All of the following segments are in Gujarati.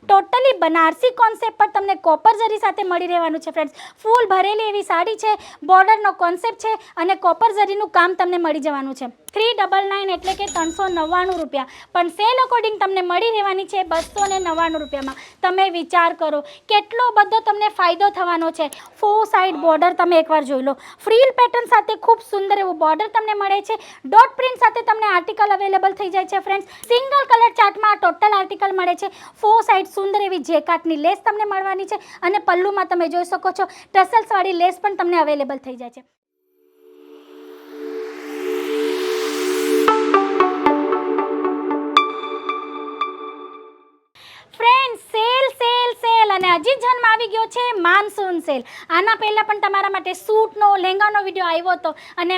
ટોટલી બનારસી કોન્સેપ્ટ પર તમને કોપર જરી સાથે મળી રહેવાનું છે ફ્રેન્ડ્સ. ફૂલ ભરેલી એવી સાડી છે, બોર્ડરનો કોન્સેપ્ટ છે અને કોપર જરીનું કામ તમને મળી જવાનું છે. 399 એટલે કે 399 રૂપિયા, પણ સેલ અકોર્ડિંગ તમને મળી રહેવાની છે 299 રૂપિયામાં. તમે વિચાર કરો કેટલો બધો તમને ફાયદો થવાનો છે. 4 સાઇડ બોર્ડર તમે એકવાર જોઈ લો. ફ્રીલ પેટર્ન સાથે ખૂબ સુંદર એવું બોર્ડર તમને મળે છે. ડોટ પ્રિન્ટ સાથે તમને આર્ટિકલ અવેલેબલ થઈ જાય છે ફ્રેન્ડ્સ. સિંગલ કલર ચાર્ટમાં ટોટલ આર્ટિકલ મળે છે. 4 સાઇડ સુંદર એવી જેકાટની લેસ તમને મળવાની છે અને પલ્લુમાં તમે જોઈ શકો છો ટસલ્સવાળી લેસ પણ તમને અવેલેબલ થઈ જાય છે. ફ્રેન્ડ્સ, સેલ અને હજી જન્મ આવી ગયો છે માનસૂન સેલ. આના પહેલાં પણ તમારા માટે સૂટનો લહેંગાનો વિડીયો આવ્યો હતો અને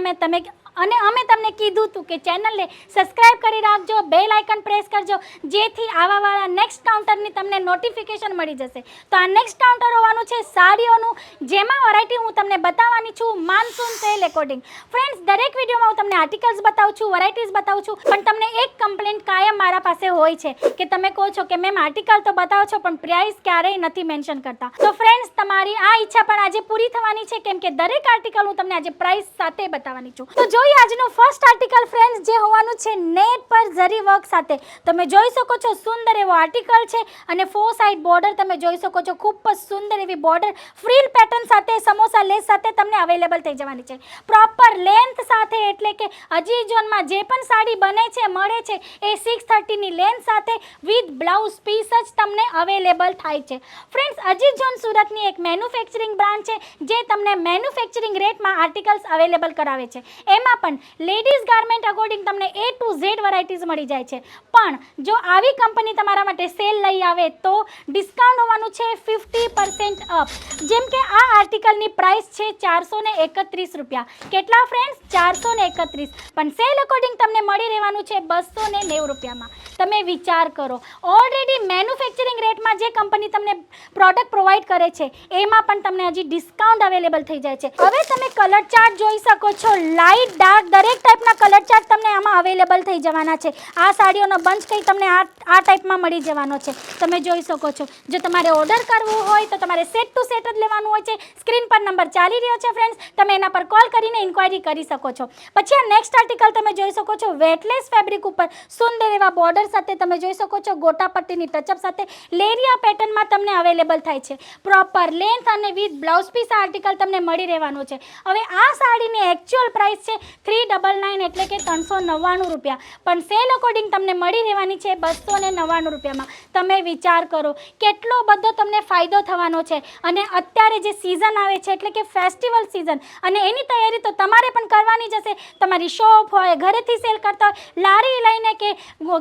અમે તમને કીધું હતું કે ચેનલને સબસ્ક્રાઇબ કરી રાખજો, બેલ આઇકન પ્રેસ કરજો, જેથી આવાવાળા નેક્સ્ટ કાઉન્ટરની તમને નોટિફિકેશન મળી જશે. તો આ નેક્સ્ટ કાઉન્ટર હોવાનું છે સાડીઓનું, જેમાં વેરાયટી હું તમને બતાવવાની છું માનસૂન સેલ એકોર્ડિંગ. ફ્રેન્ડ્સ, દરેક વિડીયોમાં હું તમને આર્ટિકલ્સ બતાવું છું, વેરાયટીઝ બતાવું છું, પણ તમને એક કમ્પ્લેન્ટ કાયમ મારા પાસે હોય છે કે તમે કહો છો કે મેમ આર્ટિકલ તો બતાવો છો પણ પ્રાઇસ ક્યારેય નથી મેન્શન કરતા. તો ફ્રેન્ડ્સ, તમારી આ ઈચ્છા પણ આજે પૂરી થવાની છે, કેમ કે દરેક આર્ટિકલ હું તમને આજે પ્રાઇસ સાથે બતાવવાની છું. તો જોઈએ આજનું ફર્સ્ટ આર્ટિકલ ફ્રેન્ડ્સ, જે હોવાનું છે નેટ પર જરી વર્ક સાથે. તમે જોઈ શકો છો સુંદર એવો આર્ટિકલ છે અને 4 સાઇડ બોર્ડર તમે જોઈ શકો છો. ખૂબ જ સુંદર એવી બોર્ડર ફ્રીલ પેટર્ન સાથે સમોસા લેસ સાથે તમને અવેલેબલ થઈ જવાની છે. પ્રોપર લેન્થ સાથે, એટલે કે હજી ઝોનમાં જે પણ સાડી બને છે મળે છે એ 630ની લેન્થ સાથે વિથ બ્લાઉઝ પીસ જ તમને અવેલેબલ થાય છે. ફ્રેન્ડ્સ, અજીત ઝોન સુરતની એક મેન્યુફેક્ચરિંગ બ્રાન્ડ છે જે તમને મેન્યુફેક્ચરિંગ રેટમાં આર્ટિકલ્સ અવેલેબલ કરાવે છે. એમાં પણ લેડીઝ ગાર્મેન્ટ અકોર્ડિંગ તમને A to Z વેરાયટીઝ મળી જાય છે. પણ જો આવી કંપની તમારા માટે સેલ લઈ આવે તો ડિસ્કાઉન્ટ હોવાનું છે 50% અપ. જેમ કે આ આર્ટિકલની પ્રાઇસ છે 431 રૂપિયા. કેટલા ફ્રેન્ડ્સ? 431. પણ સેલ અકોર્ડિંગ તમને મળી રહેવાનું છે 290 રૂપિયામાં. તમે વિચાર કરો, ઓલરેડી મેન્યુફેક્ચરિંગ રેટમાં જે કંપની તમને પ્રોડક્ટ પ્રોવાઈડ કરે છે એમાં પણ તમને હજી ડિસ્કાઉન્ટ અવેલેબલ થઈ જાય છે. હવે તમે કલર ચાર્ટ જોઈ શકો છો. લાઇટ, ડાર્ક દરેક ટાઈપના કલર ચાર્ટ તમને આમાં અવેલેબલ થઈ જવાના છે. આ સાડીઓનો બંચ કંઈ તમને આ ટાઈપમાં મળી જવાનો છે. તમે જોઈ શકો છો. જો તમારે ઓર્ડર કરવું હોય તો તમારે સેટ ટુ સેટ જ લેવાનું હોય છે. સ્ક્રીન પર નંબર ચાલી રહ્યો છે ફ્રેન્ડ્સ, તમે એના પર કોલ કરીને ઇન્ક્વાયરી કરી શકો છો. પછી આ નેક્સ્ટ આર્ટિકલ તમે જોઈ શકો છો વેટલેસ ફેબ્રિક ઉપર સુંદર એવા બોર્ડર સાથે તમે જોઈ શકો છો ગોટા પટ્ટીની ટચઅપ સાથે લેરિયા પેટર્નમાં તમને અવેલેબલ થાય છે. પ્રોપર લેન્થ અને વિથ બ્લાઉઝ પીસ આ આર્ટિકલ તમને મળી રહેવાનું છે. હવે આ સાડીની એકચ્યુઅલ પ્રાઇસ છે 399 એટલે કે 399 રૂપિયા, પણ સેલ અકોર્ડિંગ તમને મળી રહેવાની છે 299 રૂપિયામાં. તમે વિચાર કરો કેટલો બધો તમને ફાયદો થવાનો છે. અને અત્યારે જે સિઝન આવે છે એટલે કે ફેસ્ટિવલ સિઝન, અને એની તૈયારી તો તમારે પણ કરવાની જ હશે. તમારી શોપ હોય, ઘરેથી સેલ કરતા હોય, લારી લઈને કે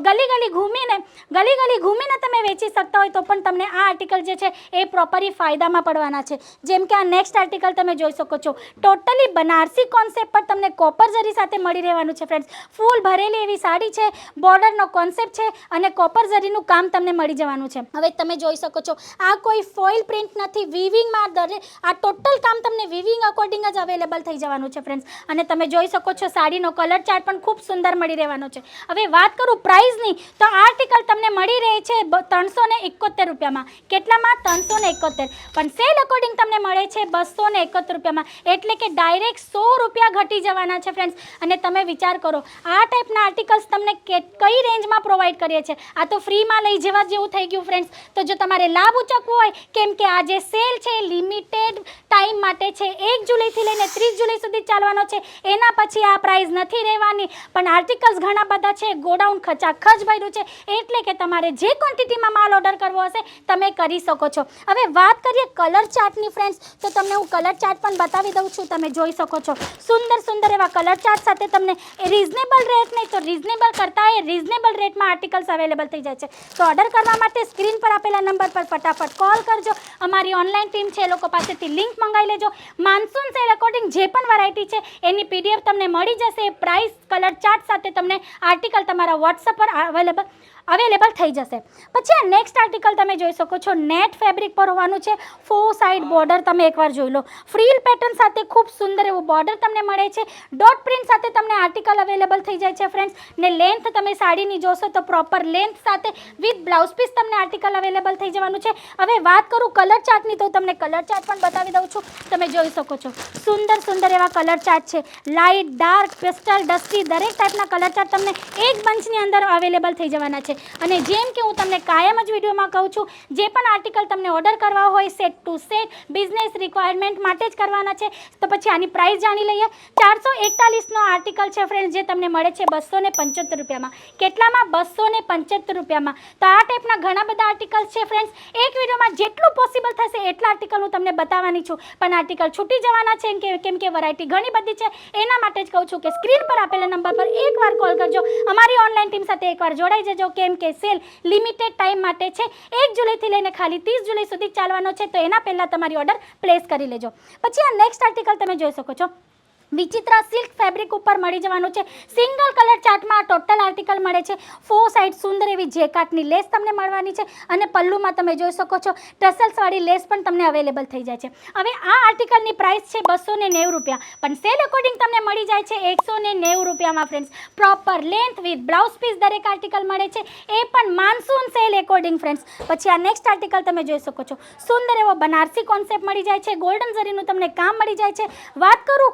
ગલી ઘૂમીને તમે વેચી શકતા હોય તો પણ તમને આ આર્ટિકલ જે છે એ પ્રોપરલી ફાયદામાં પડવાના છે. જેમ કે આ નેક્સ્ટ આર્ટિકલ તમે જોઈ શકો છો ટોટલી બનારસી કોન્સેપ્ટ પર તમને કોપર જરી સાથે મળી રહેવાનું છે ફ્રેન્ડ્સ. ફૂલ ભરેલી એવી સાડી છે, બોર્ડરનો કોન્સેપ્ટ છે અને કોપર જરીનું કામ તમને મળી જવાનું છે. હવે તમે જોઈ શકો છો આ કોઈ ફોઇલ પ્રિન્ટ નથી, વિવિંગમાં આ ટોટલ કામ તમને વિવિંગ અકોર્ડિંગ જ અવેલેબલ થઈ જવાનું છે ફ્રેન્ડ્સ. અને તમે જોઈ શકો છો સાડીનો કલર ચાર્ટ પણ ખૂબ સુંદર મળી રહેવાનો છે. હવે વાત કરું પ્રાઇસની તો આ આર્ટિકલ તમને મળી રહે છે 371 રૂપિયામાં. કેટલામાં? 371. પણ સેલ અકોર્ડિંગ તમને મળે છે 271 રૂપિયામાં, એટલે કે ડાયરેક્ટ 100 રૂપિયા ઘટી જવાના છે ફ્રેન્ડ્સ. અને તમે વિચાર કરો આ ટાઈપના આર્ટિકલ્સ તમને કઈ રેન્જમાં પ્રોવાઈડ કરીએ છીએ. આ તો ફ્રીમાં લઈ જવા જેવું થઈ ગયું ફ્રેન્ડ્સ. તો જો તમારે લાભ ઉચકવો હોય, કેમ કે આ જે સેલ છે લિમિટેડ ટાઈમ માટે છે, 1 જુલાઈથી લઈને 30 જુલાઈ સુધી ચાલવાનો છે. એના પછી આ પ્રાઇસ નથી રહેવાની. પણ આર્ટિકલ્સ ઘણા બધા છે, ગોડાઉન ખચાખચ ભર્યું છે, એટલે કે તમારે જે ક્વોન્ટિટીમાં માલ ઓર્ડર કરવો હશે તમે કરી શકો છો. હવે વાત કરીએ કલર ચાર્ટની ફ્રેન્ડ્સ, તો તમને હું કલર ચાર્ટ પણ બતાવી દઉં છું. તમે જોઈ શકો છો સુંદર એવા કલર ચાર્ટ સાથે તમને રીઝનેબલ રેટ નહીં તો રીઝનેબલ કરતાં રીઝનેબલ રેટમાં આર્ટિકલ્સ અવેલેબલ થઈ જાય છે. તો ઓર્ડર કરવા માટે સ્ક્રીન પર આપેલા નંબર પર ફટાફટ કોલ કરજો. અમારી ઓનલાઈન ટીમ છે, એ લોકો પાસેથી લિંક મંગાવી લેજો. માનસૂન સેલ અકોર્ડિંગ જે પણ વેરાયટી છે એની PDF તમને મળી જશે. પ્રાઇસ, કલર ચાર્ટ સાથે તમને આર્ટિકલ તમારા વોટ્સઅપ પર અવેલેબલ થઈ જશે. પછી આ નેક્સ્ટ આર્ટિકલ તમે જોઈ શકો છો, નેટ ફેબ્રિક પર હોવાનું છે. 4 સાઇડ બોર્ડર તમે એકવાર જોઈ લો. ફ્રીલ પેટર્ન સાથે ખૂબ સુંદર એવું બોર્ડર તમને મળે છે. ડોટ પ્રિન્ટ સાથે તમને આર્ટિકલ અવેલેબલ થઈ જાય છે ફ્રેન્ડ્સ. ને લેન્થ તમે સાડીની જોશો તો પ્રોપર લેન્થ સાથે વિથ બ્લાઉઝ પીસ તમને આર્ટિકલ અવેલેબલ થઈ જવાનું છે. હવે વાત કરું કલર ચાર્ટની તો તમને કલર ચાર્ટ પણ બતાવી દઉં છું. તમે જોઈ શકો છો સુંદર સુંદર એવા કલર ચાર્ટ છે. લાઇટ, ડાર્ક, પેસ્ટલ, ડસ્ટી દરેક ટાઈપના કલર ચાર્ટ તમને એક બંચની અંદર અવેલેબલ થઈ જવાના છે. અને જેમ કે હું તમને કાયમ જ વિડીયોમાં કહું છું, જે પણ આર્ટિકલ તમને ઓર્ડર કરવા હોય set to set business requirement માટે જ કરવાના છે. તો પછી આની પ્રાઇસ જાણી લઈએ. 441નો આર્ટિકલ છે ફ્રેન્ડ્સ, જે તમને મળે છે 275 રૂપિયામાં. કેટલામાં? 275 રૂપિયામાં. તો આ ટાઈપના ઘણા બધા આર્ટિકલ્સ છે ફ્રેન્ડ્સ. એક વિડીયોમાં જેટલું પોસિબલ થશે એટલા આર્ટિકલ હું તમને બતાવવાની છું, પણ આર્ટિકલ છૂટી જવાના છે કેમ કે વેરાયટી ઘણી બધી છે. એના માટે જ કહું છું કે સ્ક્રીન પર આપેલા નંબર પર એકવાર કોલ કરજો. અમારી ઓનલાઈન ટીમ સાથે એકવાર જોડાઈ જજો, કેમ કે સેલ લિમિટેડ ટાઈમ માટે છે. 1 જુલાઈથી લઈને ખાલી 30 જુલાઈ સુધી ચાલવાનો છે. તો એના પહેલાં તમારી ઓર્ડર પ્લેસ કરી લેજો. પછી આ નેક્સ્ટ આર્ટિકલ તમે જોઈ શકો છો, વિચિત્ર સિલ્ક ફેબ્રિક ઉપર મળી જવાનું છે. સિંગલ કલર ચાર્ટમાં ટોટલ આર્ટિકલ મળે છે. 4 સાઇડ સુંદર એવી જેકાટની લેસ તમને મળવાની છે. અને પલ્લુમાં તમે જોઈ શકો છો ટસલ્સવાળી લેસ પણ તમને અવેલેબલ થઈ જાય છે. હવે આ આર્ટિકલની પ્રાઇસ છે 290 રૂપિયા, પણ સેલ અકોર્ડિંગ તમને મળી જાય છે 190 રૂપિયામાં friends. Proper length with blouse piece દરેક આર્ટિકલ મળે છે, એ પણ માનસૂન સેલ એકોર્ડિંગ ફ્રેન્ડ્સ. પછી આ નેક્સ્ટ આર્ટિકલ તમે જોઈ શકો છો, સુંદર એવો બનારસી કોન્સેપ્ટ મળી જાય છે. ગોલ્ડન ઝરીનું તમને કામ મળી જાય છે. વાત કરું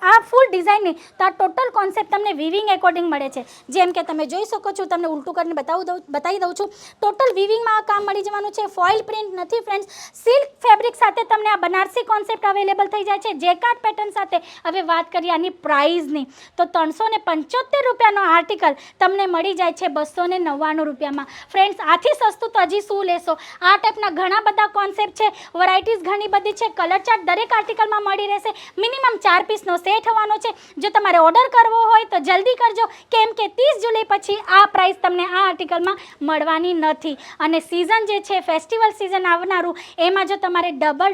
આ ફૂલ ડિઝાઇનની તો આ ટોટલ કોન્સેપ્ટ તમને વિવિંગ એકોર્ડિંગ મળે છે. જેમ કે તમે જોઈ શકો છો, તમને ઉલટું કરીને બતાવી દઉં છું. ટોટલ વિવિંગમાં આ કામ મળી જવાનું છે. ફોઇલ પ્રિન્ટ નથી ફ્રેન્ડ્સ, સિલ્ક ફેબ્રિક સાથે તમને આ બનારસી કોન્સેપ્ટ અવેલેબલ થઈ જાય છે જેકાર્ડ પેટર્ન સાથે. હવે વાત કરીએ આની પ્રાઇઝની તો 375 રૂપિયાનો આર્ટિકલ તમને મળી જાય છે 299 રૂપિયામાં. ફ્રેન્ડ્સ આથી સસ્તું તો હજી શું લેશો. આ ટાઈપના ઘણા બધા કોન્સેપ્ટ છે, વેરાયટીઝ ઘણી બધી છે. કલર ચાર્ટ દરેક આર્ટિકલમાં મળી રહેશે. મિનિમમ 4 પીસનો સેટ હોવાનો છે. જો તમારે ઓર્ડર કરવો હોય તો જલ્દી કરજો, કેમ કે 30 જુલાઈ પછી આ પ્રાઇસ તમને આ આર્ટિકલમાં મળવાની નથી. અને સિઝન જે છે ફેસ્ટિવલ સિઝન આવનારું, એમાં જો તમારે ડબલ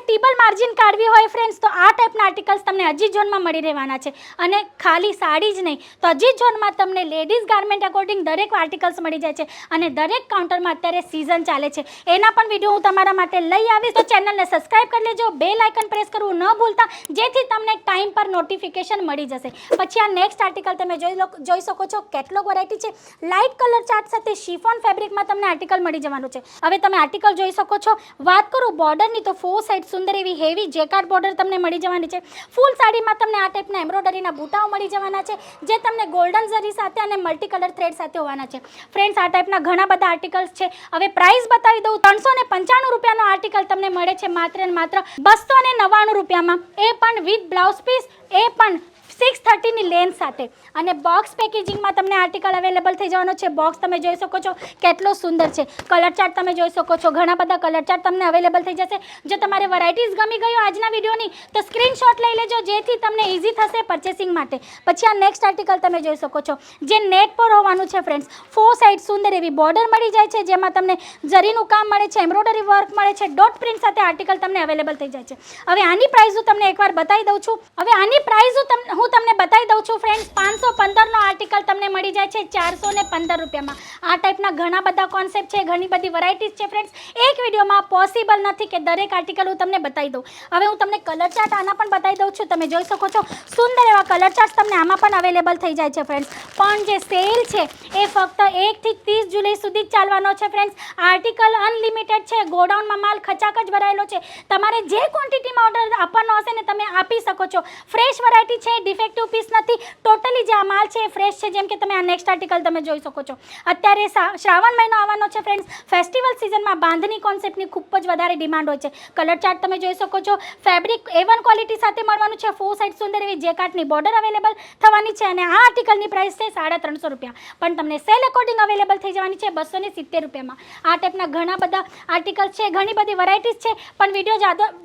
ટીબલ માર્જિન કાઢવી હોય ફ્રેન્ડ્સ તો આ ટાઈપના આર્ટિકલ્સ તમને અજીત ઝોનમાં મળી રહેવાના છે. અને ખાલી સાડી જ નહીં તો અજીત ઝોનમાં તમને લેડીઝ ગાર્મેન્ટ અકોર્ડિંગ દરેક આર્ટિકલ્સ મળી જાય છે. અને દરેક કાઉન્ટરમાં અત્યારે સિઝન ચાલે છે, એના પણ વિડીયો હું તમારા માટે લઈ આવીશ. તો ચેનલને સબસ્ક્રાઈબ કરી લેજો, બેલ આઇકન પ્રેસ કરવું ન ભૂલતા, જેથી તમને ટાઈમ પર નોટિફિકેશન મળી જશે. પછી આ નેક્સ્ટ આર્ટિકલ તમે જોઈ શકો છો, કેટલોગ વેરાયટી છે. લાઇટ કલર ચાર્ટ સાથે શિફોન ફેબ્રિકમાં તમને આર્ટિકલ મળી જવાનું છે. હવે તમે આર્ટિકલ જોઈ શકો છો. વાત કરું બોર્ડરની તો 4 સાઇડ સુંદર એવી હેવી જેકાર્ડ બોર્ડર તમને મળી જવાની છે. ફૂલ સાડીમાં તમને આ ટાઈપના એમ્બ્રોઇડરીના બૂટાઓ મળી જવાના છે, જે તમને ગોલ્ડન ઝરી સાથે અને મલ્ટી કલર થ્રેડ સાથે હોવાના છે. ફ્રેન્ડ્સ આ ટાઈપના ઘણા બધા આર્ટિકલ્સ છે. હવે પ્રાઇસ બતાવી દઉં. 395 રૂપિયાનો આર્ટિકલ તમને મળે છે માત્ર ને માત્ર 299 રૂપિયામાં, એ પણ વિથ બ્લાઉઝ પીસ, એ પણ 630ની લેન્થ સાથે. અને બોક્સ પેકેજિંગમાં તમને આર્ટિકલ અવેલેબલ થઈ જવાનો છે. બોક્સ તમે જોઈ શકો છો કેટલો સુંદર છે. કલર ચાર્ટ તમે જોઈ શકો છો, ઘણા બધા કલર ચાર્ટ તમને અવેલેબલ થઈ જશે. જો તમારે વેરાયટીઝ ગમી ગયો આજના વિડીયોની તો સ્ક્રીનશોટ લઈ લેજો, જેથી તમને ઇઝી થશે પરચેસિંગ માટે. પછી આ નેક્સ્ટ આર્ટિકલ તમે જોઈ શકો છો, જે નેટ પર હોવાનું છે ફ્રેન્ડ્સ. 4 સાઇડ સુંદર એવી બોર્ડર મળી જાય છે, જેમાં તમને જરીનું કામ મળે છે, એમ્બ્રોઇડરી વર્ક મળે છે, ડોટ પ્રિન્ટ સાથે આર્ટિકલ તમને અવેલેબલ થઈ જાય છે. હવે આની પ્રાઇસ હું તમને એકવાર બતાવી દઉં છું. હવે આની પ્રાઇસ હું તમને બતાવી દઉં છું ફ્રેન્ડ્સ. 515નો આર્ટિકલ તમને મળી જાય છે 415 રૂપિયામાં. આ ટાઈપના ઘણા બધા કોન્સેપ્ટ છે, ઘણી બધી વેરાયટીઝ છે ફ્રેન્ડ્સ. એક વિડીયોમાં પોસિબલ નથી કે દરેક આર્ટિકલ હું તમને બતાવી દઉં. હવે હું તમને કલર ચાર્ટ આના પણ બતાવી દઉં છું. તમે જોઈ શકો છો સુંદર એવા કલર ચાર્ટ તમને આમાં પણ અવેલેબલ થઈ જાય છે ફ્રેન્ડ્સ. પણ જે સેલ છે એ ફક્ત 1 થી 30 જુલાઈ સુધી જ ચાલવાનો છે ફ્રેન્ડ્સ. આર્ટિકલ અનલિમિટેડ છે, ગોડાઉનમાં માલ ખચાક જ ભરાયેલો છે. તમારે જે ક્વોન્ટિટીમાં ઓર્ડર આપવાનો હશે ને તમે આપી શકો છો. ફ્રેશ વેરાયટી છે, ડિફેક્ટિવ પીસ નથી. ટોટલી જે આ માલ છે એ ફ્રેશ છે. જેમ કે તમે આ નેક્સ્ટ આર્ટિકલ તમે જોઈ શકો છો. અત્યારે શ્રાવણ મહિનો આવવાનો છે ફ્રેન્ડ્સ. ફેસ્ટિવલ સિઝનમાં બાંધણી કોન્સેપ્ટની ખૂબ જ વધારે ડિમાન્ડ હોય છે. કલર ચાર્ટ તમે જોઈ શકો છો. ફેબ્રિક A1 ક્વોલિટી સાથે મળવાનું છે. 4 સાઇડ સુંદર એવી જેકાર્ડની બોર્ડર અવેલેબલ થવાની છે. અને આ આર્ટિકલની પ્રાઇસ છે 350 રૂપિયા, પણ તમને સેલ અકોર્ડિંગ અવેલેબલ થઈ જવાની છે 270 રૂપિયામાં. આ ટાઈપના ઘણા બધા આર્ટિકલ છે, ઘણી બધી વેરાયટીઝ છે, પણ વિડીયો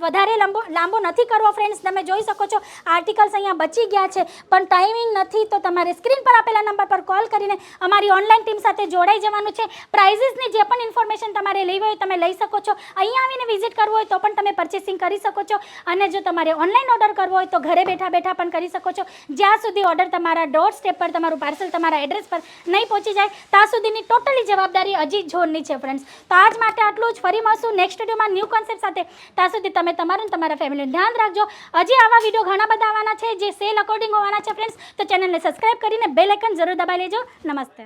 વધારે લાંબો નથી કરવો ફ્રેન્ડ્સ. તમે જોઈ શકો છો આર્ટિકલ્સ અહીંયા બચી આવી ગયા છે પણ ટાઈમિંગ નથી, તો તમારે સ્ક્રીન પર આપેલા નંબર પર કોલ કરીને અમારી ઓનલાઈન ટીમ સાથે જોડાઈ જવાનું છે. પ્રાઇઝીસની જે પણ ઇન્ફોર્મેશન તમારે લેવી હોય તમે લઈ શકો છો. અહીંયા આવીને વિઝિટ કરવું હોય તો પણ તમે પરચેસિંગ કરી શકો છો, અને જો તમારે ઓનલાઈન ઓર્ડર કરવો હોય તો ઘરે બેઠા બેઠા પણ કરી શકો છો. જ્યાં સુધી ઓર્ડર તમારા ડોર સ્ટેપ પર, તમારું પાર્સલ તમારા એડ્રેસ પર નહીં પહોંચી જાય ત્યાં સુધીની ટોટલી જવાબદારી અજીત ઝોનની છે ફ્રેન્ડ્સ. તો આજ માટે આટલું જ. ફરી મળશું નેક્સ્ટ વિડીયોમાં ન્યૂ કોન્સેપ્ટ સાથે. ત્યાં સુધી તમે તમારું તમારા ફેમિલીનું ધ્યાન રાખજો. હજી આવા વિડીયો ઘણા બધા આવવાના છે જે સેલ અકોર્ડિંગ હોવાના છે ફ્રેન્ડ્સ. તો ચેનલને સબસ્ક્રાઈબ કરીને બેલ આઇકન જરૂર દબાવી લેજો. નમસ્તે.